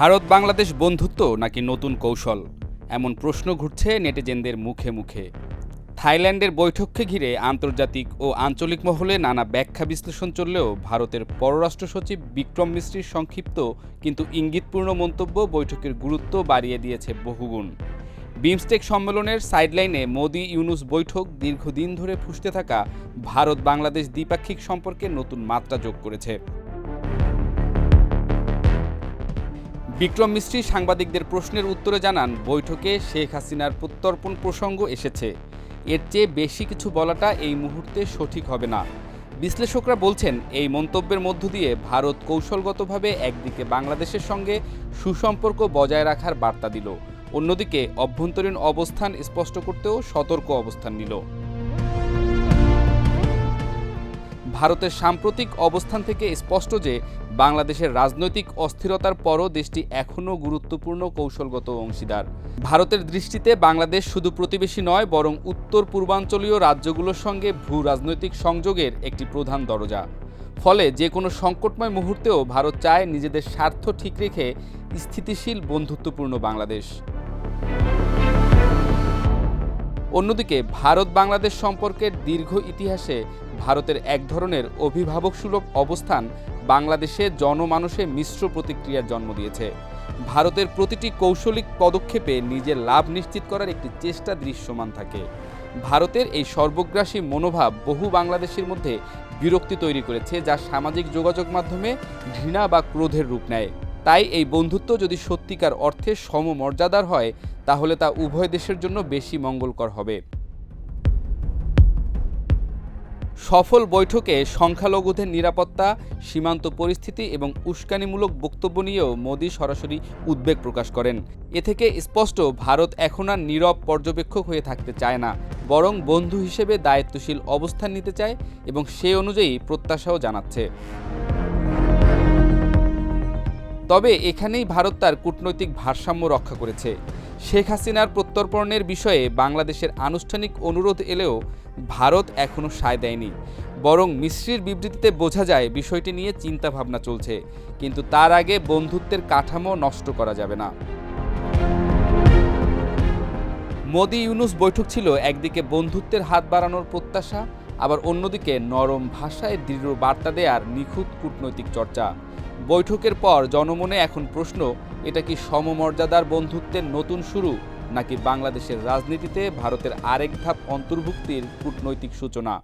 ভারত বাংলাদেশ বন্ধুত্ব নাকি নতুন কৌশল, এমন প্রশ্ন ঘুরছে নেটিজেনদের মুখে মুখে। থাইল্যান্ডের বৈঠককে ঘিরে আন্তর্জাতিক ও আঞ্চলিক মহলে নানা ব্যাখ্যা বিশ্লেষণ চললেও ভারতের পররাষ্ট্র সচিব বিক্রম মিশ্রির সংক্ষিপ্ত কিন্তু ইঙ্গিতপূর্ণ মন্তব্য বৈঠকের গুরুত্ব বাড়িয়ে দিয়েছে বহুগুণ। বিমস্টেক সম্মেলনের সাইডলাইনে মোদি ইউনুস বৈঠক দীর্ঘদিন ধরে ফুঁসতে থাকা ভারত বাংলাদেশ দ্বিপাক্ষিক সম্পর্কে নতুন মাত্রা যোগ করেছে। বিক্রম মিশ্রি সাংবাদিকদের প্রশ্নের উত্তরে জানান, বৈঠকে শেখ হাসিনার প্রত্যর্পণ প্রসঙ্গ এসেছে, এর চেয়ে বেশি কিছু বলাটা এই মুহূর্তে সঠিক হবে না। বিশ্লেষকরা বলছেন, এই মন্তব্যের মধ্য দিয়ে ভারত কৌশলগতভাবে একদিকে বাংলাদেশের সঙ্গে সুসম্পর্ক বজায় রাখার বার্তা দিল, অন্যদিকে অভ্যন্তরীণ অবস্থান স্পষ্ট করতেও সতর্ক অবস্থান নিল। ভারতের সাম্প্রতিক অবস্থান থেকে স্পষ্ট যে বাংলাদেশের রাজনৈতিক অস্থিরতার পরও দেশটি এখনও গুরুত্বপূর্ণ কৌশলগত অংশীদার। ভারতের দৃষ্টিতে বাংলাদেশ শুধু প্রতিবেশী নয়, বরং উত্তর পূর্বাঞ্চলীয় রাজ্যগুলোর সঙ্গে ভূ রাজনৈতিক সংযোগের একটি প্রধান দরজা। ফলে যে কোনো সংকটময় মুহূর্তেও ভারত চায় নিজেদের স্বার্থ ঠিক রেখে স্থিতিশীল বন্ধুত্বপূর্ণ বাংলাদেশ। অন্যদিকে ভারত বাংলাদেশ সম্পর্কের দীর্ঘ ইতিহাসে ভারতের এক ধরনের অভিভাবকসুলভ অবস্থান বাংলাদেশে জনমানসে মিশ্র প্রতিক্রিয়ার জন্ম দিয়েছে। ভারতের প্রতিটি কৌশলিক পদক্ষেপে নিজের লাভ নিশ্চিত করার একটি চেষ্টা দৃশ্যমান থাকে। ভারতের এই সর্বগ্রাসী মনোভাব বহু বাংলাদেশির মধ্যে বিরক্তি তৈরি করেছে, যা সামাজিক যোগাযোগ মাধ্যমে ঘৃণা বা ক্রোধের রূপ নেয়। তাই এই বন্ধুত্ব যদি সত্যিকার অর্থে সমমর্যাদার হয়, তাহলে তা উভয় দেশের জন্য বেশি মঙ্গলকর হবে। সফল বৈঠকে সংখ্যালঘুদের নিরাপত্তা, সীমান্ত পরিস্থিতি এবং উস্কানিমূলক বক্তব্য নিয়েও মোদি সরাসরি উদ্বেগ প্রকাশ করেন। এ থেকে স্পষ্ট, ভারত এখন আর নীরব পর্যবেক্ষক হয়ে থাকতে চায় না, বরং বন্ধু হিসেবে দায়িত্বশীল অবস্থান নিতে চায় এবং সে অনুযায়ী প্রত্যাশাও জানাচ্ছে। তবে এখানেই ভারত তার কূটনৈতিক ভারসাম্য রক্ষা করেছে। শেখ হাসিনার প্রত্যর্পণের বিষয়ে বাংলাদেশের আনুষ্ঠানিক অনুরোধ এলেও ভারত এখনও সায় দেয়নি, বরং মিশ্রির বিবৃতিতে বোঝা যায় বিষয়টি নিয়ে চিন্তাভাবনা চলছে, কিন্তু তার আগে বন্ধুত্বের কাঠামো নষ্ট করা যাবে না। মোদি ইউনুস বৈঠক ছিল একদিকে বন্ধুত্বের হাত বাড়ানোর প্রত্যাশা, আবার অন্যদিকে নরম ভাষায় দৃঢ় বার্তা দেওয়ার নিখুঁত কূটনৈতিক চর্চা। বৈঠকের পর জনমনে এখন প্রশ্ন, এটা কি সমমর্যাদার বন্ধুত্বের নতুন শুরু, নাকি বাংলাদেশের রাজনীতিতে ভারতের আরেক ধাপ অন্তর্ভুক্তির কূটনৈতিক সূচনা?